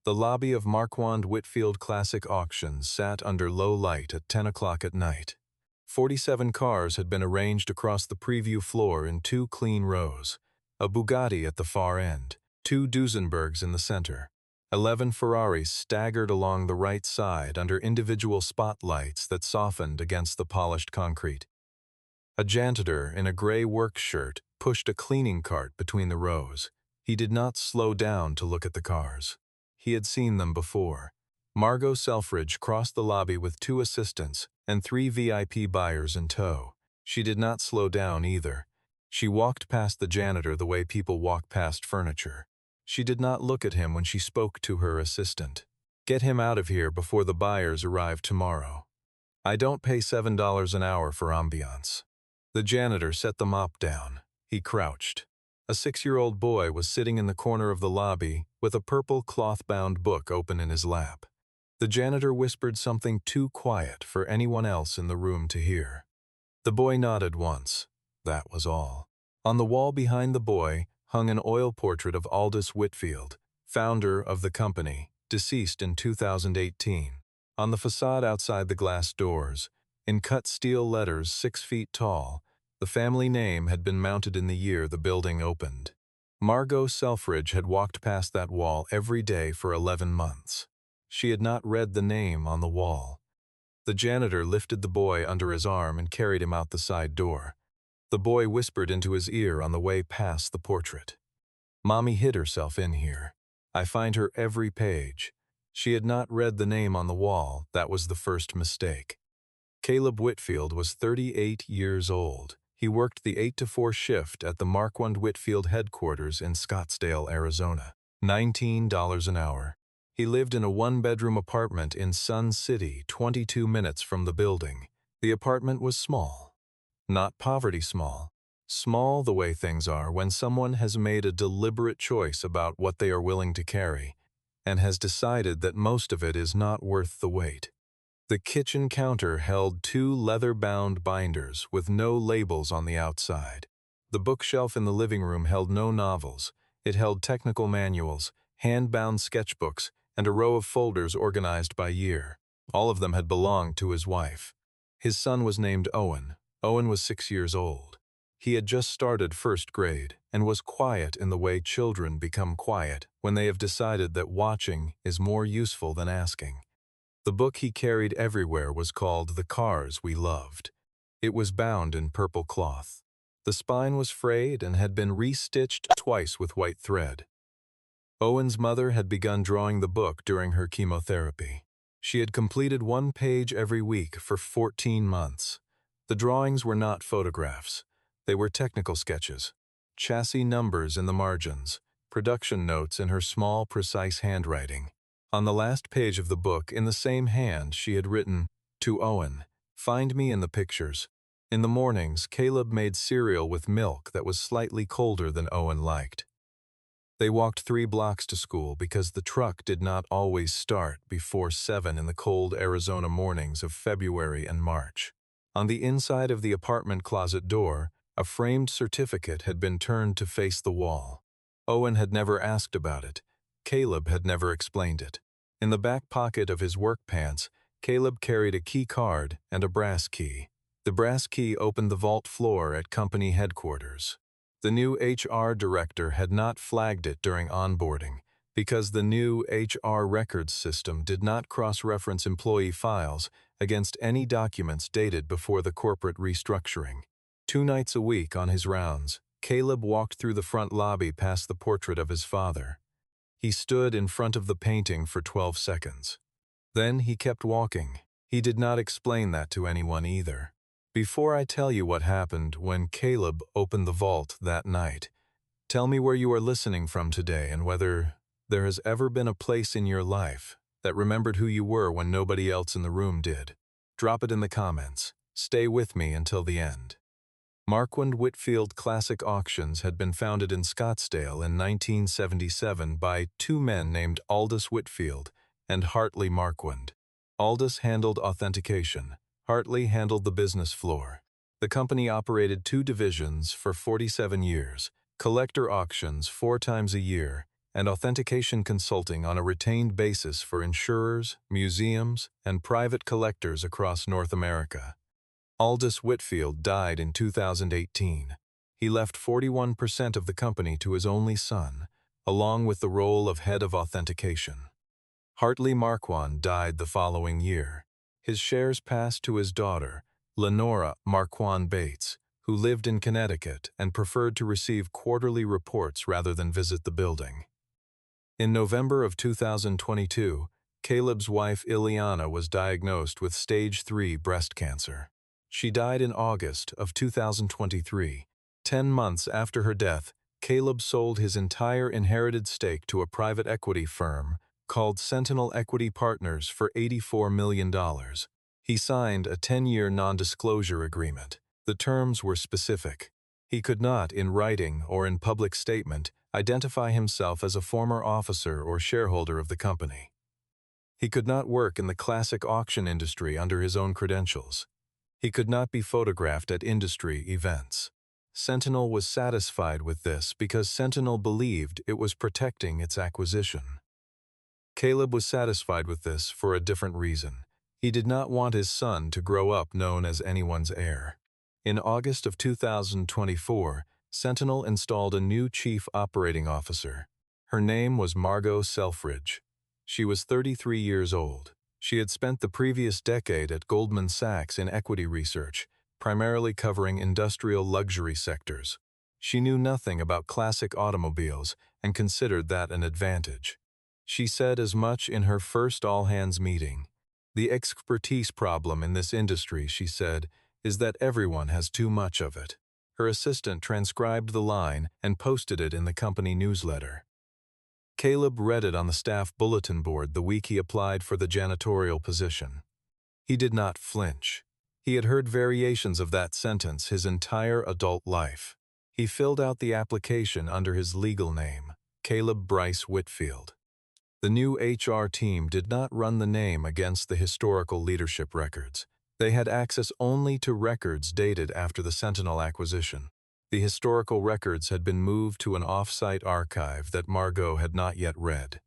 The lobby of Marquand Whitfield Classic Auctions sat under low light at 10 o'clock at night. 47 cars had been arranged across the preview floor in 2 clean rows, a Bugatti at the far end, 2 Duesenbergs in the center. 11 Ferraris staggered along the right side under individual spotlights that softened against the polished concrete. A janitor in a gray work shirt pushed a cleaning cart between the rows. He did not slow down to look at the cars. He had seen them before. Margot Selfridge crossed the lobby with 2 assistants and 3 VIP buyers in tow. She did not slow down either. She walked past the janitor the way people walk past furniture. She did not look at him when she spoke to her assistant. Get him out of here before the buyers arrive tomorrow. I don't pay $7 an hour for Ambiance. The janitor set the mop down. He crouched. A 6-year-old boy was sitting in the corner of the lobby with a purple cloth-bound book open in his lap. The janitor whispered something too quiet for anyone else in the room to hear. The boy nodded once. That was all. On the wall behind the boy hung an oil portrait of Aldous Whitfield, founder of the company, deceased in 2018. On the facade outside the glass doors, in cut steel letters 6 feet tall, the family name had been mounted in the year the building opened. Margot Selfridge had walked past that wall every day for 11 months. She had not read the name on the wall. The janitor lifted the boy under his arm and carried him out the side door. The boy whispered into his ear on the way past the portrait. Mommy hid herself in here. I find her every page. She had not read the name on the wall. That was the first mistake. Caleb Whitfield was 38 years old. He worked the 8-to-4 shift at the Marquand Whitfield headquarters in Scottsdale, Arizona. $19 an hour. He lived in a 1-bedroom apartment in Sun City, 22 minutes from the building. The apartment was small. Not poverty small. Small the way things are when someone has made a deliberate choice about what they are willing to carry, and has decided that most of it is not worth the wait. The kitchen counter held 2 leather-bound binders with no labels on the outside. The bookshelf in the living room held no novels. It held technical manuals, hand-bound sketchbooks, and a row of folders organized by year. All of them had belonged to his wife. His son was named Owen. Owen was 6 years old. He had just started 1st grade and was quiet in the way children become quiet when they have decided that watching is more useful than asking. The book he carried everywhere was called The Cars We Loved. It was bound in purple cloth. The spine was frayed and had been restitched twice with white thread. Owen's mother had begun drawing the book during her chemotherapy. She had completed 1 page every week for 14 months. The drawings were not photographs. They were technical sketches, chassis numbers in the margins, production notes in her small, precise handwriting. On the last page of the book, in the same hand, she had written, "To Owen, find me in the pictures." In the mornings, Caleb made cereal with milk that was slightly colder than Owen liked. They walked 3 blocks to school because the truck did not always start before 7 in the cold Arizona mornings of February and March. On the inside of the apartment closet door, a framed certificate had been turned to face the wall. Owen had never asked about it. Caleb had never explained it. In the back pocket of his work pants, Caleb carried a key card and a brass key. The brass key opened the vault floor at company headquarters. The new HR director had not flagged it during onboarding because the new HR records system did not cross-reference employee files against any documents dated before the corporate restructuring. 2 nights a week on his rounds, Caleb walked through the front lobby past the portrait of his father. He stood in front of the painting for 12 seconds. Then he kept walking. He did not explain that to anyone either. Before I tell you what happened when Caleb opened the vault that night, tell me where you are listening from today and whether there has ever been a place in your life that remembered who you were when nobody else in the room did. Drop it in the comments. Stay with me until the end. Marquand Whitfield Classic Auctions had been founded in Scottsdale in 1977 by 2 men named Aldous Whitfield and Hartley Marquand. Aldous handled authentication. Hartley handled the business floor. The company operated 2 divisions for 47 years, collector auctions 4 times a year, and authentication consulting on a retained basis for insurers, museums, and private collectors across North America. Aldous Whitfield died in 2018. He left 41% of the company to his only son, along with the role of head of authentication. Hartley Marquand died the following year. His shares passed to his daughter, Lenora Marquand Bates, who lived in Connecticut and preferred to receive quarterly reports rather than visit the building. In November of 2022, Caleb's wife Ileana was diagnosed with stage 3 breast cancer. She died in August of 2023. 10 months after her death, Caleb sold his entire inherited stake to a private equity firm called Sentinel Equity Partners for $84 million. He signed a 10-year non-disclosure agreement. The terms were specific. He could not, in writing or in public statement, identify himself as a former officer or shareholder of the company. He could not work in the classic auction industry under his own credentials. He could not be photographed at industry events. Sentinel was satisfied with this because Sentinel believed it was protecting its acquisition. Caleb was satisfied with this for a different reason. He did not want his son to grow up known as anyone's heir. In August of 2024, Sentinel installed a new chief operating officer. Her name was Margot Selfridge. She was 33 years old. She had spent the previous decade at Goldman Sachs in equity research, primarily covering industrial luxury sectors. She knew nothing about classic automobiles and considered that an advantage. She said as much in her first all-hands meeting. The expertise problem in this industry, she said, is that everyone has too much of it. Her assistant transcribed the line and posted it in the company newsletter. Caleb read it on the staff bulletin board the week he applied for the janitorial position. He did not flinch. He had heard variations of that sentence his entire adult life. He filled out the application under his legal name, Caleb Bryce Whitfield. The new HR team did not run the name against the historical leadership records. They had access only to records dated after the Sentinel acquisition. The historical records had been moved to an off-site archive that Margot had not yet read.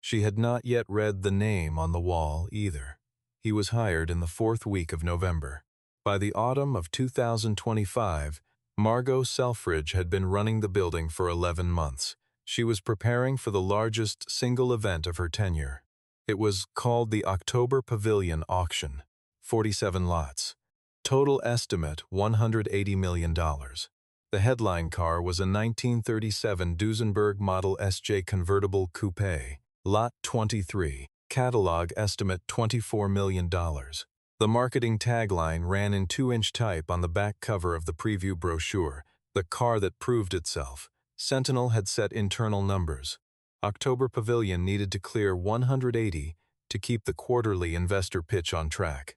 She had not yet read the name on the wall either. He was hired in the 4th week of November. By the autumn of 2025, Margot Selfridge had been running the building for 11 months. She was preparing for the largest single event of her tenure. It was called the October Pavilion Auction, 47 lots. Total estimate $180 million. The headline car was a 1937 Duesenberg Model SJ convertible coupe, Lot 23, catalog estimate $24 million. The marketing tagline ran in 2-inch type on the back cover of the preview brochure, the car that proved itself. Sentinel had set internal numbers. October Pavilion needed to clear 180 to keep the quarterly investor pitch on track.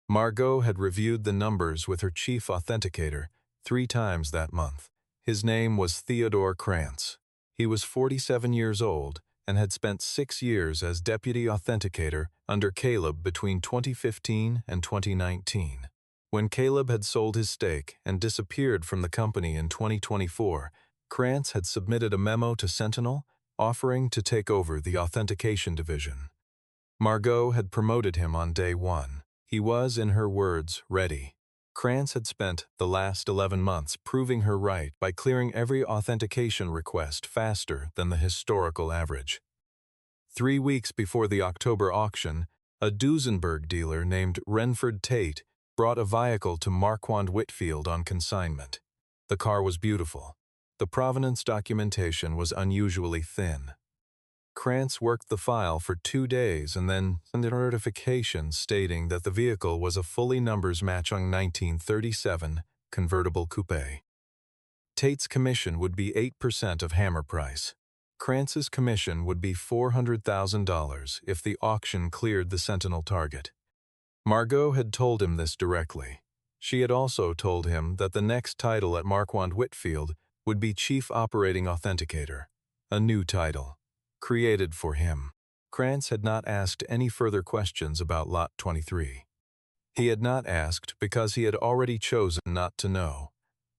Margot had reviewed the numbers with her chief authenticator 3 times that month. His name was Theodore Krantz. He was 47 years old and had spent 6 years as deputy authenticator under Caleb between 2015 and 2019. When Caleb had sold his stake and disappeared from the company in 2024, Krantz had submitted a memo to Sentinel offering to take over the authentication division. Margot had promoted him on day 1. He was, in her words, ready. Krantz had spent the last 11 months proving her right by clearing every authentication request faster than the historical average. 3 weeks before the October auction, a Duesenberg dealer named Renford Tate brought a vehicle to Marquand Whitfield on consignment. The car was beautiful. The provenance documentation was unusually thin. Krantz worked the file for 2 days and then sent a notification stating that the vehicle was a fully numbers-matching 1937 convertible coupe. Tate's commission would be 8% of hammer price. Krantz's commission would be $400,000 if the auction cleared the Sentinel target. Margot had told him this directly. She had also told him that the next title at Marquand Whitfield would be Chief Operating Authenticator, a new title, created for him. Krantz had not asked any further questions about Lot 23. He had not asked because he had already chosen not to know.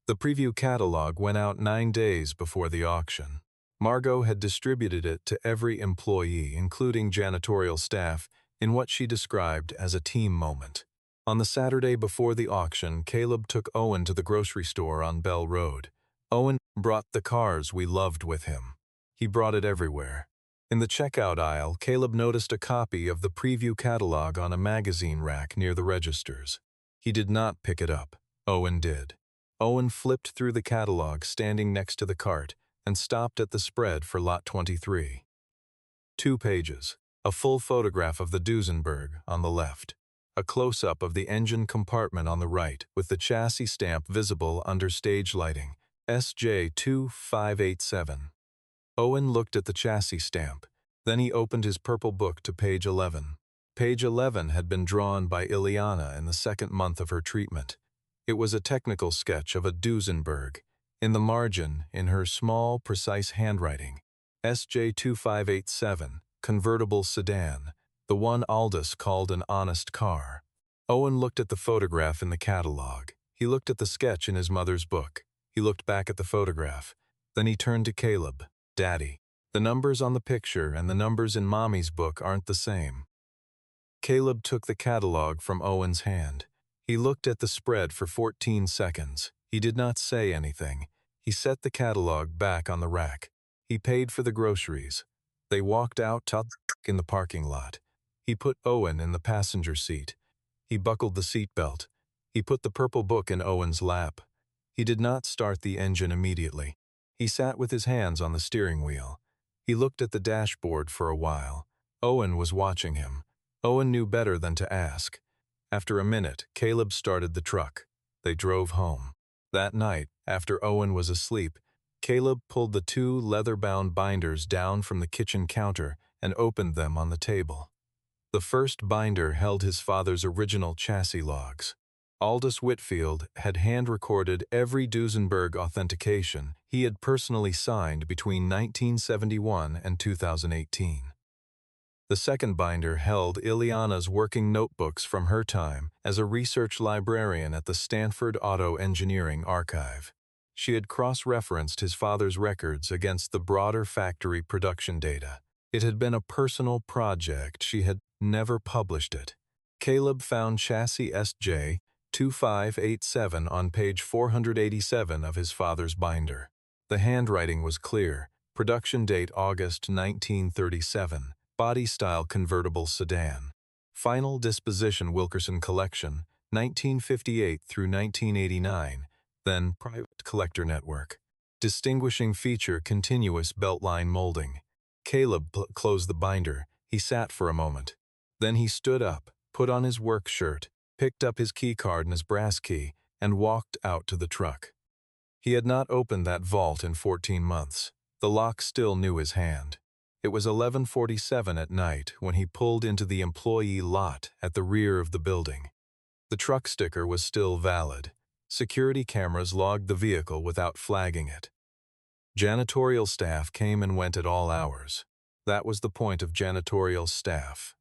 The preview catalog went out 9 days before the auction. Margot had distributed it to every employee, including janitorial staff, in what she described as a team moment. On the Saturday before the auction, Caleb took Owen to the grocery store on Bell Road. Owen brought the cars we loved with him. He brought it everywhere. In the checkout aisle, Caleb noticed a copy of the preview catalog on a magazine rack near the registers. He did not pick it up. Owen did. Owen flipped through the catalog standing next to the cart and stopped at the spread for lot 23. 2 pages. A full photograph of the Duesenberg on the left. A close-up of the engine compartment on the right with the chassis stamp visible under stage lighting, SJ2587. Owen looked at the chassis stamp. Then he opened his purple book to page 11. Page 11 had been drawn by Ileana in the second month of her treatment. It was a technical sketch of a Duesenberg. In the margin, in her small, precise handwriting, SJ2587, convertible sedan, the one Aldous called an honest car. Owen looked at the photograph in the catalog. He looked at the sketch in his mother's book. He looked back at the photograph. Then he turned to Caleb. Daddy, the numbers on the picture and the numbers in Mommy's book aren't the same. Caleb took the catalog from Owen's hand. He looked at the spread for 14 seconds. He did not say anything. He set the catalog back on the rack. He paid for the groceries. They walked out in the parking lot. He put Owen in the passenger seat. He buckled the seatbelt. He put the purple book in Owen's lap. He did not start the engine immediately. He sat with his hands on the steering wheel. He looked at the dashboard for a while. Owen was watching him. Owen knew better than to ask. After a minute, Caleb started the truck. They drove home. That night, after Owen was asleep, Caleb pulled the 2 leather-bound binders down from the kitchen counter and opened them on the table. The first binder held his father's original chassis logs. Aldous Whitfield had hand-recorded every Duesenberg authentication he had personally signed between 1971 and 2018. The second binder held Ileana's working notebooks from her time as a research librarian at the Stanford Auto Engineering Archive. She had cross-referenced his father's records against the broader factory production data. It had been a personal project. She had never published it. Caleb found chassis SJ2587 on page 487 of his father's binder. The handwriting was clear. Production date August 1937. Body style convertible sedan. Final disposition Wilkerson collection, 1958 through 1989. Then private collector network. Distinguishing feature continuous beltline molding. Caleb closed the binder. He sat for a moment. Then he stood up, put on his work shirt, picked up his key card and his brass key, and walked out to the truck. He had not opened that vault in 14 months. The lock still knew his hand. It was 11:47 at night when he pulled into the employee lot at the rear of the building. The truck sticker was still valid. Security cameras logged the vehicle without flagging it. Janitorial staff came and went at all hours. That was the point of janitorial staff.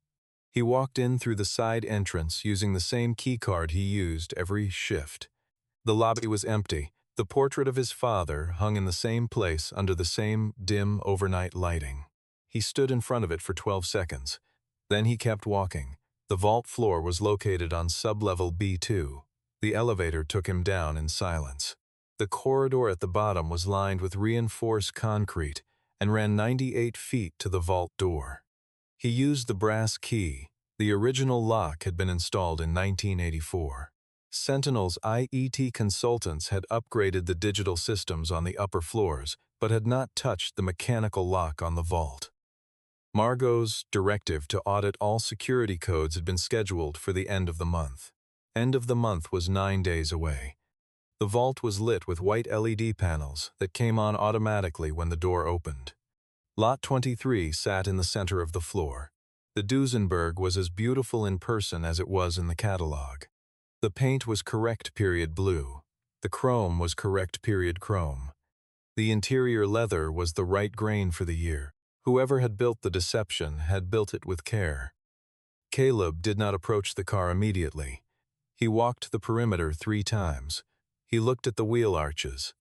He walked in through the side entrance using the same key card he used every shift. The lobby was empty. The portrait of his father hung in the same place under the same dim overnight lighting. He stood in front of it for 12 seconds. Then he kept walking. The vault floor was located on sublevel B2. The elevator took him down in silence. The corridor at the bottom was lined with reinforced concrete and ran 98 feet to the vault door. He used the brass key. The original lock had been installed in 1984. Sentinel's IET consultants had upgraded the digital systems on the upper floors, but had not touched the mechanical lock on the vault. Margot's directive to audit all security codes had been scheduled for the end of the month. End of the month was 9 days away. The vault was lit with white LED panels that came on automatically when the door opened. Lot 23 sat in the center of the floor. The Duesenberg was as beautiful in person as it was in the catalog. The paint was correct period blue. The chrome was correct period chrome. The interior leather was the right grain for the year. Whoever had built the deception had built it with care. Caleb did not approach the car immediately. He walked the perimeter 3 times. He looked at the wheel arches.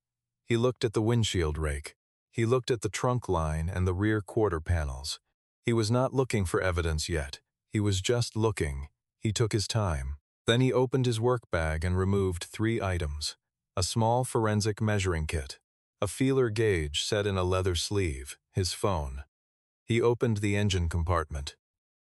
He looked at the windshield rake. He looked at the trunk line and the rear quarter panels. He was not looking for evidence yet. He was just looking. He took his time. Then he opened his work bag and removed 3 items. A small forensic measuring kit, a feeler gauge set in a leather sleeve, his phone. He opened the engine compartment.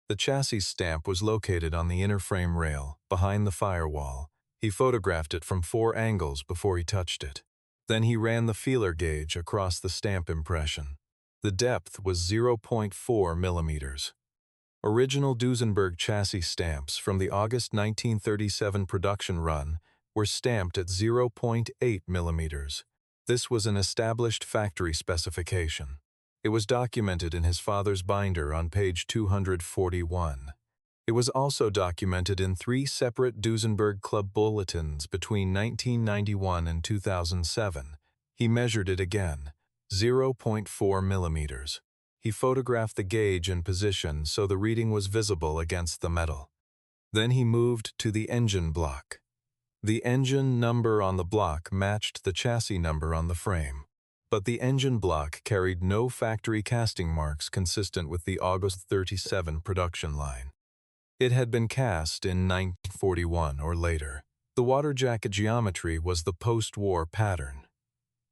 The chassis stamp was located on the inner frame rail, behind the firewall. He photographed it from 4 angles before he touched it. Then he ran the feeler gauge across the stamp impression. The depth was 0.4 millimeters. Original Duesenberg chassis stamps from the August 1937 production run were stamped at 0.8 millimeters. This was an established factory specification. It was documented in his father's binder on page 241. It was also documented in 3 separate Duesenberg Club bulletins between 1991 and 2007. He measured it again, 0.4 millimeters. He photographed the gauge in position so the reading was visible against the metal. Then he moved to the engine block. The engine number on the block matched the chassis number on the frame, but the engine block carried no factory casting marks consistent with the August 37 production line. It had been cast in 1941 or later. The water jacket geometry was the post-war pattern.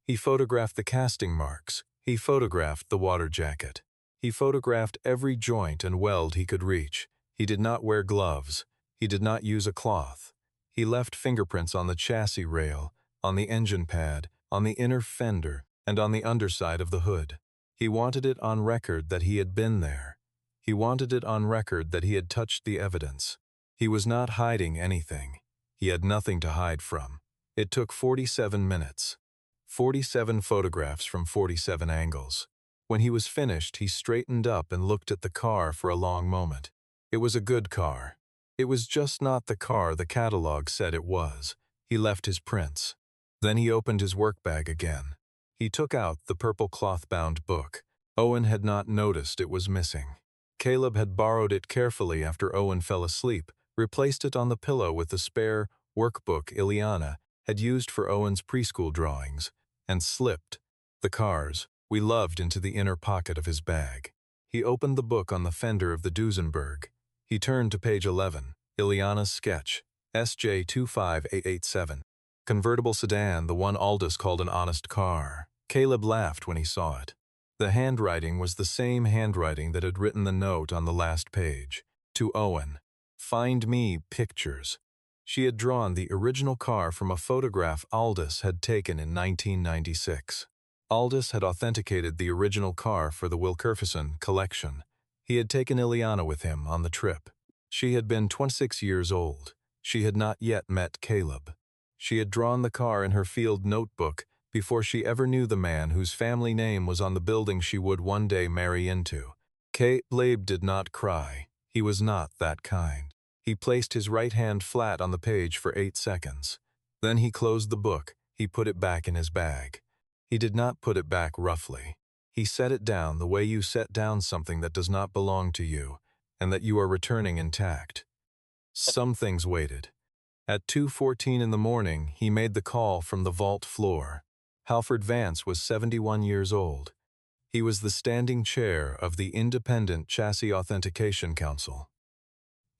He photographed the casting marks. He photographed the water jacket. He photographed every joint and weld he could reach. He did not wear gloves. He did not use a cloth. He left fingerprints on the chassis rail, on the engine pad, on the inner fender, and on the underside of the hood. He wanted it on record that he had been there. He wanted it on record that he had touched the evidence. He was not hiding anything. He had nothing to hide from. It took 47 minutes. 47 photographs from 47 angles. When he was finished, he straightened up and looked at the car for a long moment. It was a good car. It was just not the car the catalog said it was. He left his prints. Then he opened his work bag again. He took out the purple cloth-bound book. Owen had not noticed it was missing. Caleb had borrowed it carefully after Owen fell asleep, replaced it on the pillow with the spare workbook Ileana had used for Owen's preschool drawings, and slipped the cars we loved into the inner pocket of his bag. He opened the book on the fender of the Duesenberg. He turned to page 11, Ileana's sketch, SJ 25887. Convertible sedan, the one Aldous called an honest car. Caleb laughed when he saw it. The handwriting was the same handwriting that had written the note on the last page. To Owen, "Find me pictures." She had drawn the original car from a photograph Aldous had taken in 1996. Aldous had authenticated the original car for the Wilkerson collection. He had taken Ileana with him on the trip. She had been 26 years old. She had not yet met Caleb. She had drawn the car in her field notebook before she ever knew the man whose family name was on the building she would one day marry into. Caleb did not cry. He was not that kind. He placed his right hand flat on the page for 8 seconds. Then he closed the book. He put it back in his bag. He did not put it back roughly. He set it down the way you set down something that does not belong to you and that you are returning intact. Some things waited. At 2:14 in the morning, he made the call from the vault floor. Halford Vance was 71 years old. He was the standing chair of the Independent Chassis Authentication Council.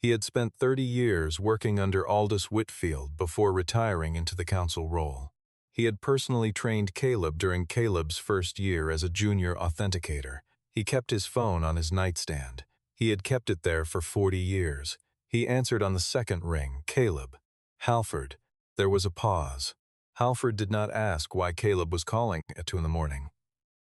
He had spent 30 years working under Aldous Whitfield before retiring into the council role. He had personally trained Caleb during Caleb's first year as a junior authenticator. He kept his phone on his nightstand. He had kept it there for 40 years. He answered on the second ring, "Caleb." "Halford." There was a pause. Halford did not ask why Caleb was calling at 2 in the morning.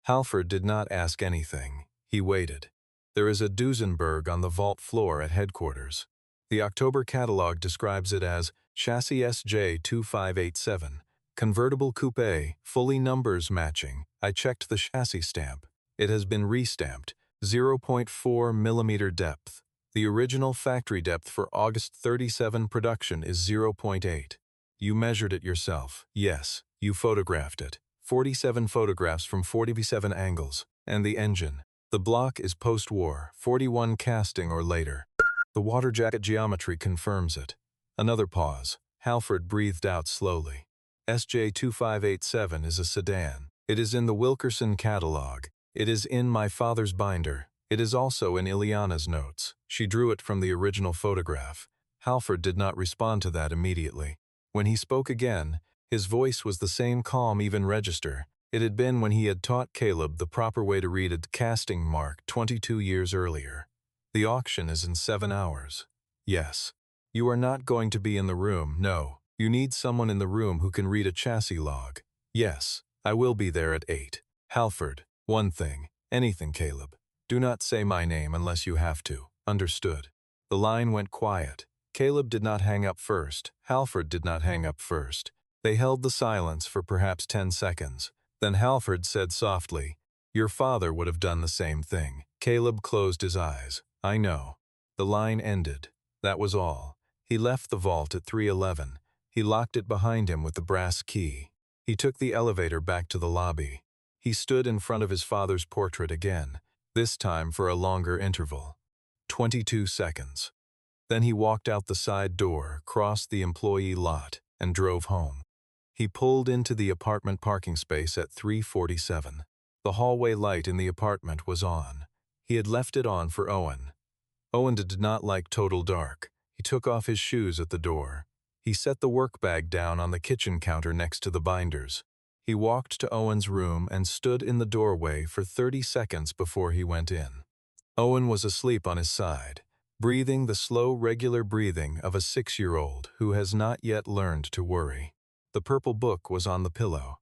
Halford did not ask anything. He waited. There is a Duesenberg on the vault floor at headquarters. The October catalog describes it as chassis SJ 2587, convertible coupe, fully numbers matching. I checked the chassis stamp. It has been restamped, 0.4 millimeter depth. The original factory depth for August 37 production is 0.8. You measured it yourself. Yes, you photographed it. 47 photographs from 47 angles. And the engine. The block is post-war, 41 casting or later. The water jacket geometry confirms it. Another pause. Halford breathed out slowly. SJ 2587 is a sedan. It is in the Wilkerson catalog. It is in my father's binder. It is also in Ileana's notes. She drew it from the original photograph. Halford did not respond to that immediately. When he spoke again, his voice was the same calm, even register. It had been when he had taught Caleb the proper way to read a casting mark 22 years earlier. The auction is in 7 hours. Yes. You are not going to be in the room, no. You need someone in the room who can read a chassis log. Yes, I will be there at 8. Halford, one thing, anything, Caleb. Do not say my name unless you have to. Understood. The line went quiet. Caleb did not hang up first. Halford did not hang up first. They held the silence for perhaps 10 seconds. Then Halford said softly, "Your father would have done the same thing." Caleb closed his eyes. "I know." The line ended. That was all. He left the vault at 3:11. He locked it behind him with the brass key. He took the elevator back to the lobby. He stood in front of his father's portrait again, this time for a longer interval. 22 seconds. Then he walked out the side door, crossed the employee lot, and drove home. He pulled into the apartment parking space at 3:47. The hallway light in the apartment was on. He had left it on for Owen. Owen did not like total dark. He took off his shoes at the door. He set the work bag down on the kitchen counter next to the binders. He walked to Owen's room and stood in the doorway for 30 seconds before he went in. Owen was asleep on his side, breathing the slow, regular breathing of a 6-year-old who has not yet learned to worry. The purple book was on the pillow.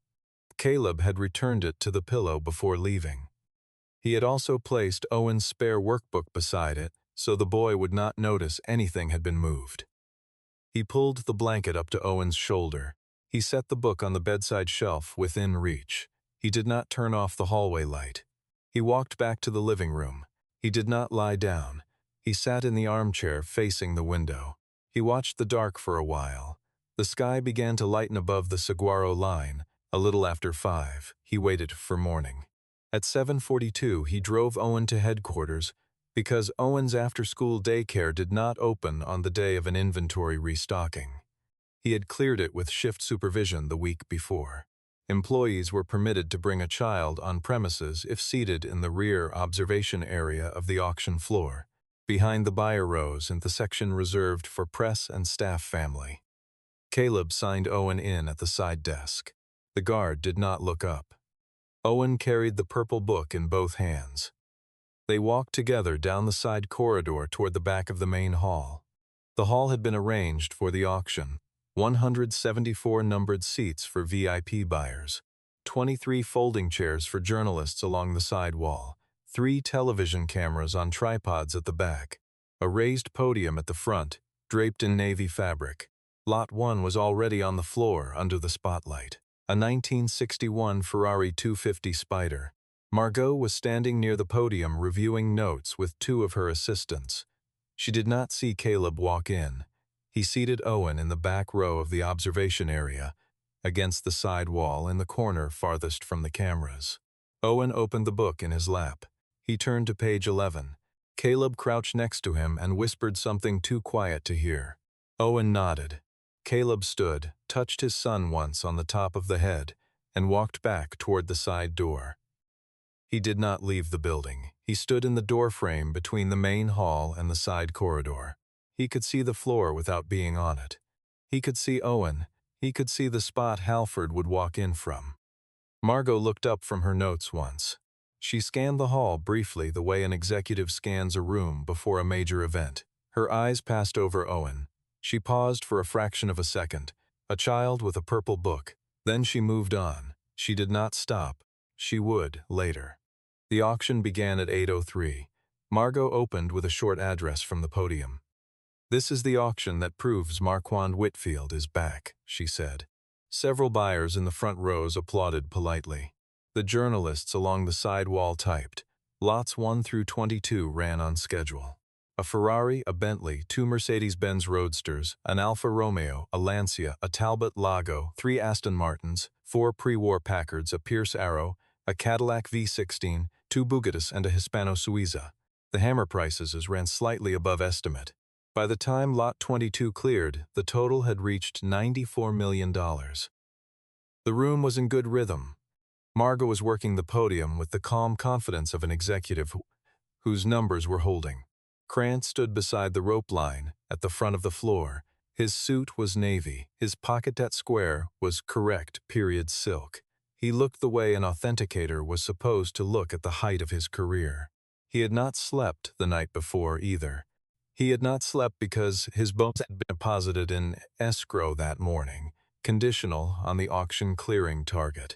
Caleb had returned it to the pillow before leaving. He had also placed Owen's spare workbook beside it, so the boy would not notice anything had been moved. He pulled the blanket up to Owen's shoulder. He set the book on the bedside shelf within reach. He did not turn off the hallway light. He walked back to the living room. He did not lie down. He sat in the armchair facing the window. He watched the dark for a while. The sky began to lighten above the saguaro line. A little after 5, he waited for morning. At 7:42, he drove Owen to headquarters because Owen's after-school daycare did not open on the day of an inventory restocking. He had cleared it with shift supervision the week before. Employees were permitted to bring a child on premises if seated in the rear observation area of the auction floor, behind the buyer rows in the section reserved for press and staff family. Caleb signed Owen in at the side desk. The guard did not look up. Owen carried the purple book in both hands. They walked together down the side corridor toward the back of the main hall. The hall had been arranged for the auction. 174 numbered seats for VIP buyers, 23 folding chairs for journalists along the side wall, 3 television cameras on tripods at the back, a raised podium at the front, draped in navy fabric. Lot 1 was already on the floor under the spotlight. A 1961 Ferrari 250 Spider. Margot was standing near the podium reviewing notes with 2 of her assistants. She did not see Caleb walk in. He seated Owen in the back row of the observation area, against the side wall in the corner farthest from the cameras. Owen opened the book in his lap. He turned to page 11. Caleb crouched next to him and whispered something too quiet to hear. Owen nodded. Caleb stood, touched his son once on the top of the head, and walked back toward the side door. He did not leave the building. He stood in the doorframe between the main hall and the side corridor. He could see the floor without being on it. He could see Owen. He could see the spot Halford would walk in from. Margot looked up from her notes once. She scanned the hall briefly the way an executive scans a room before a major event. Her eyes passed over Owen. She paused for a fraction of a second, a child with a purple book. Then she moved on. She did not stop. She would, later. The auction began at 8:03. Margot opened with a short address from the podium. "This is the auction that proves Marquand Whitfield is back," she said. Several buyers in the front rows applauded politely. The journalists along the side wall typed. Lots 1 through 22 ran on schedule. A Ferrari, a Bentley, 2 Mercedes-Benz Roadsters, an Alfa Romeo, a Lancia, a Talbot Lago, 3 Aston Martins, 4 pre-war Packards, a Pierce Arrow, a Cadillac V16, 2 Bugattis, and a Hispano Suiza. The hammer prices ran slightly above estimate. By the time Lot 22 cleared, the total had reached $94 million. The room was in good rhythm. Margot was working the podium with the calm confidence of an executive whose numbers were holding. Krantz stood beside the rope line, at the front of the floor. His suit was navy, his pocket square was correct period silk. He looked the way an authenticator was supposed to look at the height of his career. He had not slept the night before either. He had not slept because his bones had been deposited in escrow that morning, conditional on the auction clearing target.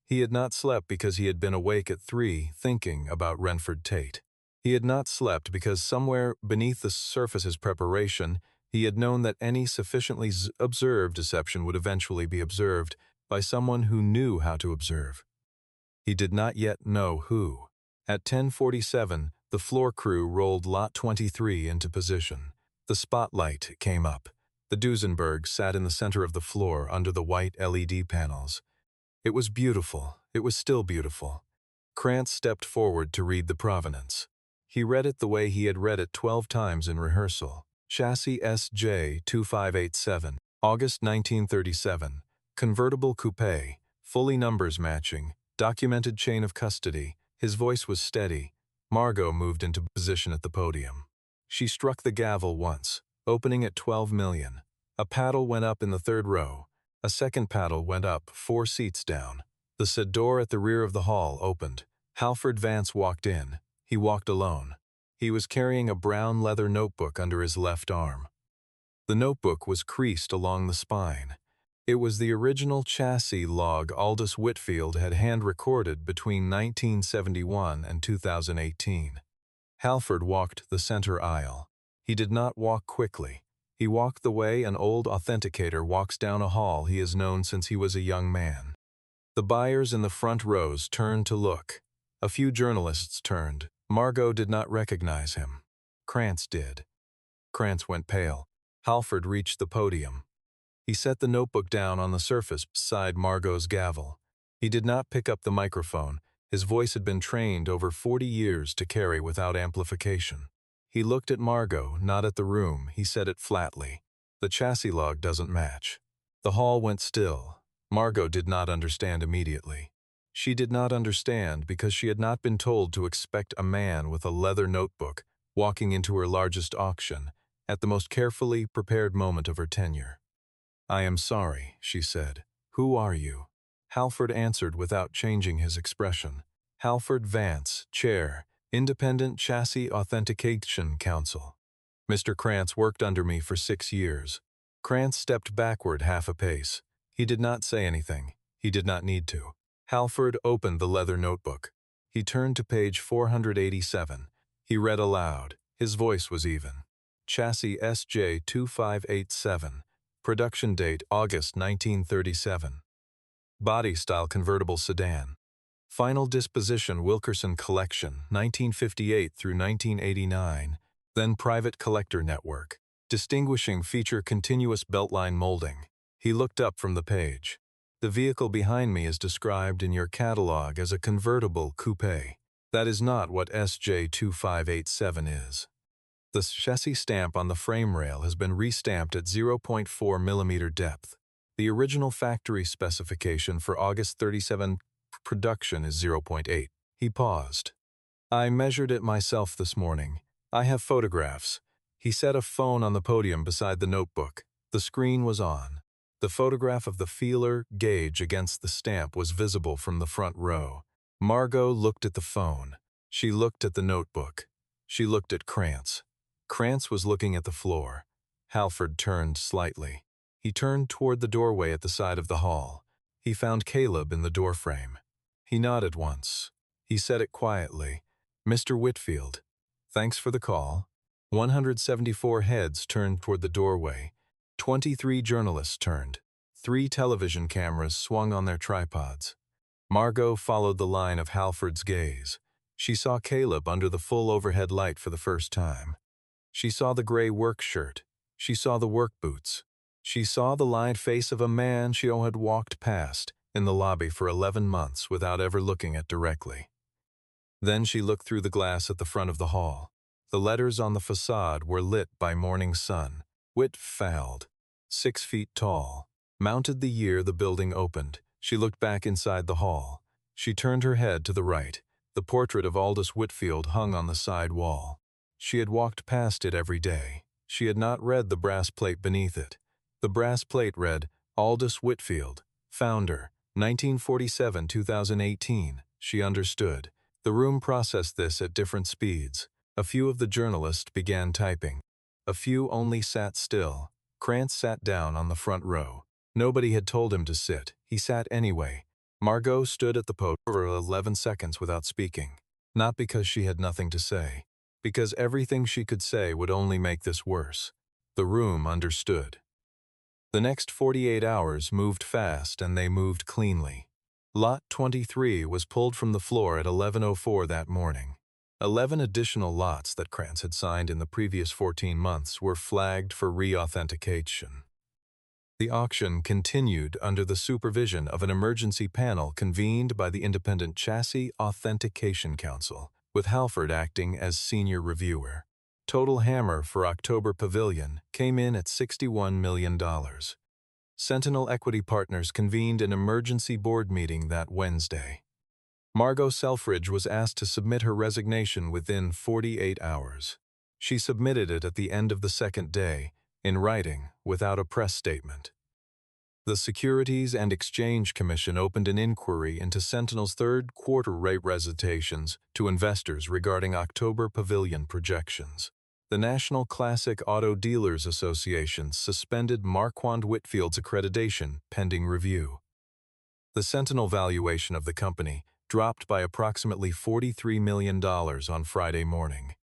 He had not slept because he had been awake at 3 thinking about Renford Tate. He had not slept because somewhere beneath the surface of his preparation, he had known that any sufficiently observed deception would eventually be observed by someone who knew how to observe. He did not yet know who. At 10:47, the floor crew rolled Lot 23 into position. The spotlight came up. The Duesenberg sat in the center of the floor under the white LED panels. It was beautiful. It was still beautiful. Krantz stepped forward to read the provenance. He read it the way he had read it 12 times in rehearsal. Chassis SJ2587, August 1937. Convertible coupe, fully numbers matching, documented chain of custody. His voice was steady. Margot moved into position at the podium. She struck the gavel once, opening at 12 million. A paddle went up in the third row. A second paddle went up 4 seats down. The said door at the rear of the hall opened. Halford Vance walked in. He walked alone. He was carrying a brown leather notebook under his left arm. The notebook was creased along the spine. It was the original chassis log Aldous Whitfield had hand-recorded between 1971 and 2018. Halford walked the center aisle. He did not walk quickly. He walked the way an old authenticator walks down a hall he has known since he was a young man. The buyers in the front rows turned to look. A few journalists turned. Margot did not recognize him. Krantz did. Krantz went pale. Halford reached the podium. He set the notebook down on the surface beside Margot's gavel. He did not pick up the microphone. His voice had been trained over 40 years to carry without amplification. He looked at Margot, not at the room. He said it flatly. The chassis log doesn't match. The hall went still. Margot did not understand immediately. She did not understand because she had not been told to expect a man with a leather notebook walking into her largest auction at the most carefully prepared moment of her tenure. "I am sorry," she said. "Who are you?" Halford answered without changing his expression. "Halford Vance, Chair, Independent Chassis Authentication Council. Mr. Krantz worked under me for 6 years." Krantz stepped backward half a pace. He did not say anything. He did not need to. Halford opened the leather notebook. He turned to page 487. He read aloud. His voice was even. Chassis SJ2587. Production date August 1937. Body style convertible sedan. Final disposition Wilkerson Collection 1958 through 1989. Then private collector network. Distinguishing feature continuous beltline molding. He looked up from the page. The vehicle behind me is described in your catalog as a convertible coupe. That is not what SJ2587 is. The chassis stamp on the frame rail has been restamped at 0.4 mm depth. The original factory specification for August 37 production is 0.8. He paused. "I measured it myself this morning. I have photographs." He set a phone on the podium beside the notebook. The screen was on. The photograph of the feeler gauge against the stamp was visible from the front row. Margot looked at the phone. She looked at the notebook. She looked at Krantz. Krantz was looking at the floor. Halford turned slightly. He turned toward the doorway at the side of the hall. He found Caleb in the doorframe. He nodded once. He said it quietly. "Mr. Whitfield, thanks for the call." 174 heads turned toward the doorway. 23 journalists turned. 3 television cameras swung on their tripods. Margot followed the line of Halford's gaze. She saw Caleb under the full overhead light for the first time. She saw the gray work shirt. She saw the work boots. She saw the lined face of a man she had walked past in the lobby for 11 months without ever looking at directly. Then she looked through the glass at the front of the hall. The letters on the facade were lit by morning sun. Whitfield, 6 feet tall. Mounted the year the building opened. She looked back inside the hall. She turned her head to the right. The portrait of Aldous Whitfield hung on the side wall. She had walked past it every day. She had not read the brass plate beneath it. The brass plate read, Aldous Whitfield, founder, 1947-2018. She understood. The room processed this at different speeds. A few of the journalists began typing. A few only sat still. Krantz sat down on the front row. Nobody had told him to sit. He sat anyway. Margot stood at the podium for 11 seconds without speaking. Not because she had nothing to say. Because everything she could say would only make this worse. The room understood. The next 48 hours moved fast and they moved cleanly. Lot 23 was pulled from the floor at 11:04 that morning. 11 additional lots that Krantz had signed in the previous 14 months were flagged for re-authentication. The auction continued under the supervision of an emergency panel convened by the Independent Chassis Authentication Council, with Halford acting as senior reviewer. Total hammer for October Pavilion came in at $61 million. Sentinel Equity Partners convened an emergency board meeting that Wednesday. Margot Selfridge was asked to submit her resignation within 48 hours. She submitted it at the end of the second day, in writing, without a press statement. The Securities and Exchange Commission opened an inquiry into Sentinel's third quarter rate recitations to investors regarding October Pavilion projections. The National Classic Auto Dealers Association suspended Marquand Whitfield's accreditation pending review. The Sentinel valuation of the company dropped by approximately $43 million on Friday morning.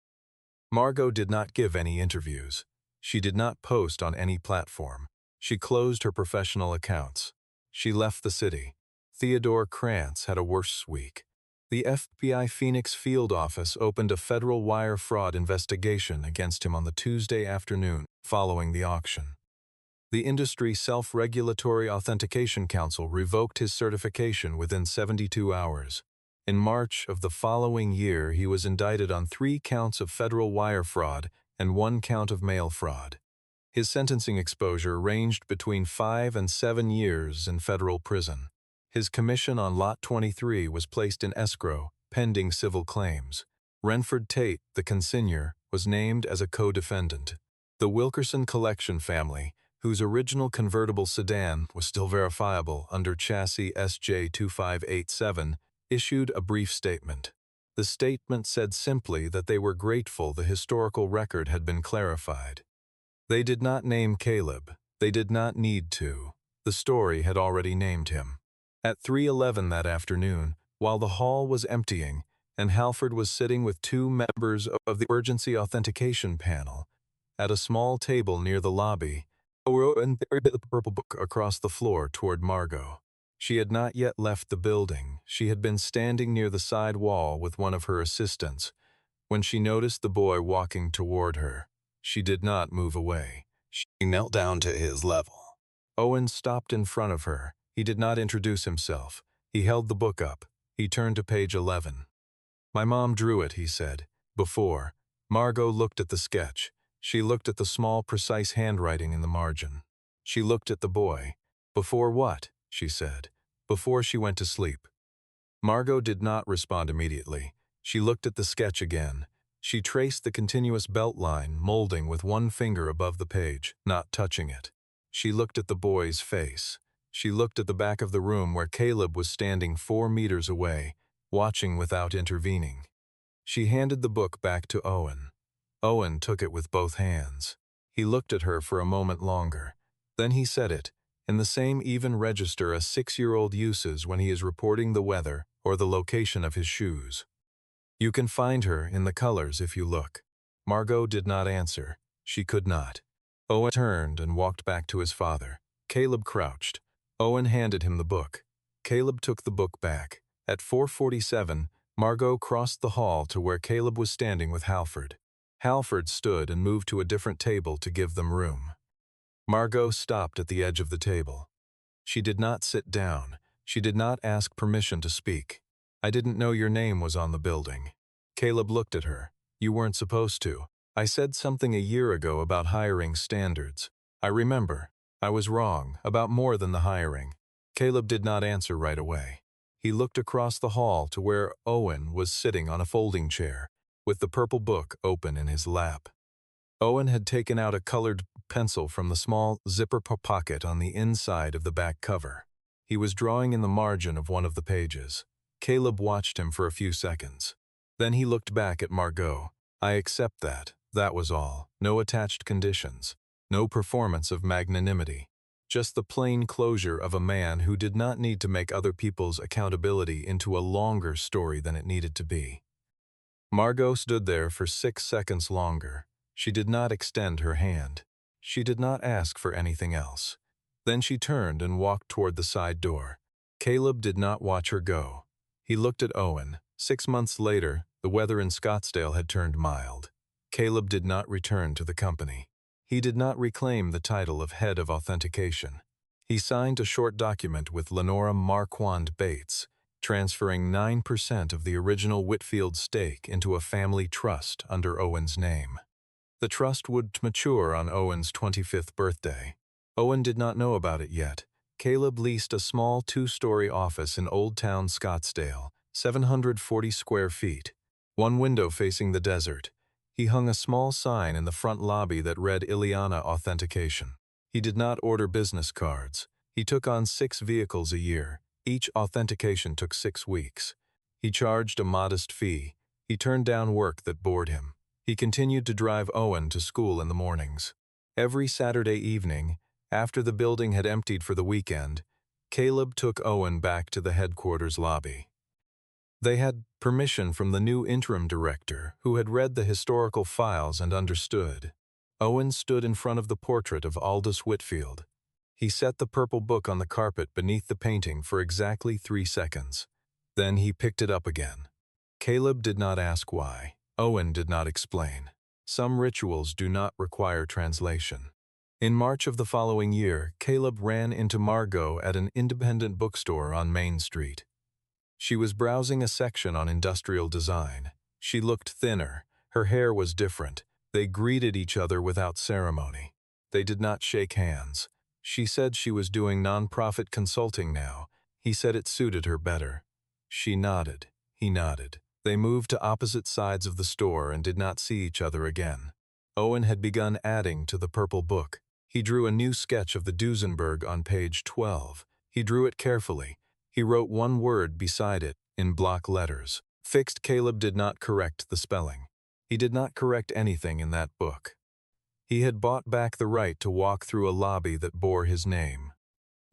Margot did not give any interviews. She did not post on any platform. She closed her professional accounts. She left the city. Theodore Krantz had a worse week. The FBI Phoenix field office opened a federal wire fraud investigation against him on the Tuesday afternoon following the auction. The Industry Self-Regulatory Authentication Council revoked his certification within 72 hours. In March of the following year, he was indicted on 3 counts of federal wire fraud and 1 count of mail fraud. His sentencing exposure ranged between 5 and 7 years in federal prison. His commission on Lot 23 was placed in escrow, pending civil claims. Renford Tate, the consignor, was named as a co-defendant. The Wilkerson collection family, whose original convertible sedan was still verifiable under chassis SJ2587, issued a brief statement. The statement said simply that they were grateful the historical record had been clarified. They did not name Caleb. They did not need to. The story had already named him. At 3:11 that afternoon, while the hall was emptying, and Halford was sitting with 2 members of the emergency authentication panel, at a small table near the lobby, Owen carried the purple book across the floor toward Margot. She had not yet left the building. She had been standing near the side wall with one of her assistants, when she noticed the boy walking toward her. She did not move away. She knelt down to his level. Owen stopped in front of her. He did not introduce himself. He held the book up. He turned to page 11. "My mom drew it," he said. Before. Margot looked at the sketch. She looked at the small, precise handwriting in the margin. She looked at the boy. "Before what?" she said. "Before she went to sleep." Margot did not respond immediately. She looked at the sketch again. She traced the continuous belt line, molding with one finger above the page, not touching it. She looked at the boy's face. She looked at the back of the room where Caleb was standing 4 meters away, watching without intervening. She handed the book back to Owen. Owen took it with both hands. He looked at her for a moment longer. Then he said it, in the same even register a 6-year-old uses when he is reporting the weather or the location of his shoes. "You can find her in the colors if you look." Margot did not answer. She could not. Owen turned and walked back to his father. Caleb crouched. Owen handed him the book. Caleb took the book back. At 4:47, Margot crossed the hall to where Caleb was standing with Halford. Halford stood and moved to a different table to give them room. Margot stopped at the edge of the table. She did not sit down. She did not ask permission to speak. "I didn't know your name was on the building." Caleb looked at her. "You weren't supposed to. I said something a year ago about hiring standards. I remember. I was wrong, about more than the hiring." Caleb did not answer right away. He looked across the hall to where Owen was sitting on a folding chair, with the purple book open in his lap. Owen had taken out a colored pencil from the small zipper pocket on the inside of the back cover. He was drawing in the margin of one of the pages. Caleb watched him for a few seconds. Then he looked back at Margot. "I accept that. That was all. No attached conditions. No performance of magnanimity. Just the plain closure of a man who did not need to make other people's accountability into a longer story than it needed to be." Margot stood there for 6 seconds longer. She did not extend her hand. She did not ask for anything else. Then she turned and walked toward the side door. Caleb did not watch her go. He looked at Owen. 6 months later, the weather in Scottsdale had turned mild. Caleb did not return to the company. He did not reclaim the title of head of authentication. He signed a short document with Lenora Marquand Bates, transferring 9% of the original Whitfield stake into a family trust under Owen's name. The trust would mature on Owen's 25th birthday. Owen did not know about it yet. Caleb leased a small 2-story office in Old Town Scottsdale, 740 square feet, one window facing the desert. He hung a small sign in the front lobby that read Ileana Authentication. He did not order business cards. He took on 6 vehicles a year. Each authentication took 6 weeks. He charged a modest fee. He turned down work that bored him. He continued to drive Owen to school in the mornings. Every Saturday evening, after the building had emptied for the weekend, Caleb took Owen back to the headquarters lobby. They had permission from the new interim director, who had read the historical files and understood. Owen stood in front of the portrait of Aldous Whitfield. He set the purple book on the carpet beneath the painting for exactly 3 seconds. Then he picked it up again. Caleb did not ask why. Owen did not explain. Some rituals do not require translation. In March of the following year, Caleb ran into Margot at an independent bookstore on Main Street. She was browsing a section on industrial design. She looked thinner. Her hair was different. They greeted each other without ceremony. They did not shake hands. She said she was doing nonprofit consulting now. He said it suited her better. She nodded. He nodded. They moved to opposite sides of the store and did not see each other again. Owen had begun adding to the purple book. He drew a new sketch of the Duesenberg on page 12. He drew it carefully. He wrote one word beside it in block letters. Fixed. Caleb did not correct the spelling. He did not correct anything in that book. He had bought back the right to walk through a lobby that bore his name.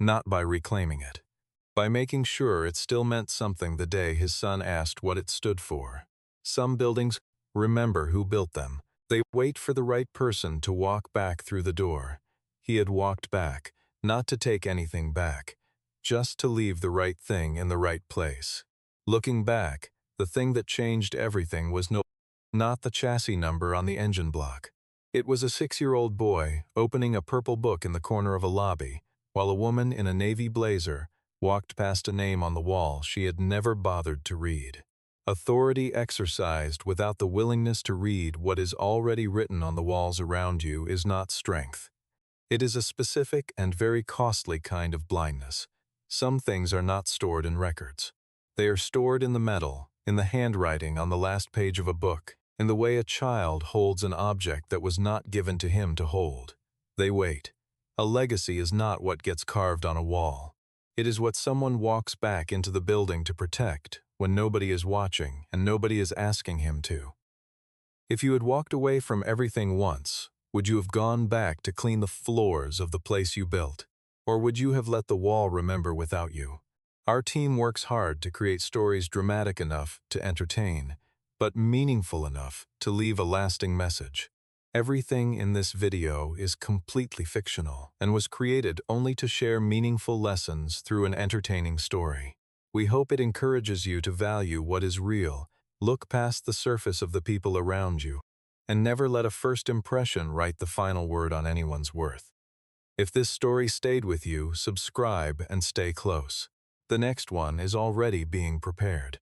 Not by reclaiming it. By making sure it still meant something the day his son asked what it stood for. Some buildings remember who built them. They wait for the right person to walk back through the door. He had walked back, not to take anything back, just to leave the right thing in the right place. Looking back, the thing that changed everything was not the chassis number on the engine block. It was a 6-year-old boy opening a purple book in the corner of a lobby, while a woman in a navy blazer walked past a name on the wall she had never bothered to read. Authority exercised without the willingness to read what is already written on the walls around you is not strength. It is a specific and very costly kind of blindness. Some things are not stored in records. They are stored in the metal, in the handwriting on the last page of a book, in the way a child holds an object that was not given to him to hold. They wait. A legacy is not what gets carved on a wall. It is what someone walks back into the building to protect when nobody is watching and nobody is asking him to. If you had walked away from everything once, would you have gone back to clean the floors of the place you built? Or would you have let the wall remember without you? Our team works hard to create stories dramatic enough to entertain, but meaningful enough to leave a lasting message. Everything in this video is completely fictional and was created only to share meaningful lessons through an entertaining story. We hope it encourages you to value what is real, look past the surface of the people around you, and never let a first impression write the final word on anyone's worth. If this story stayed with you, subscribe and stay close. The next one is already being prepared.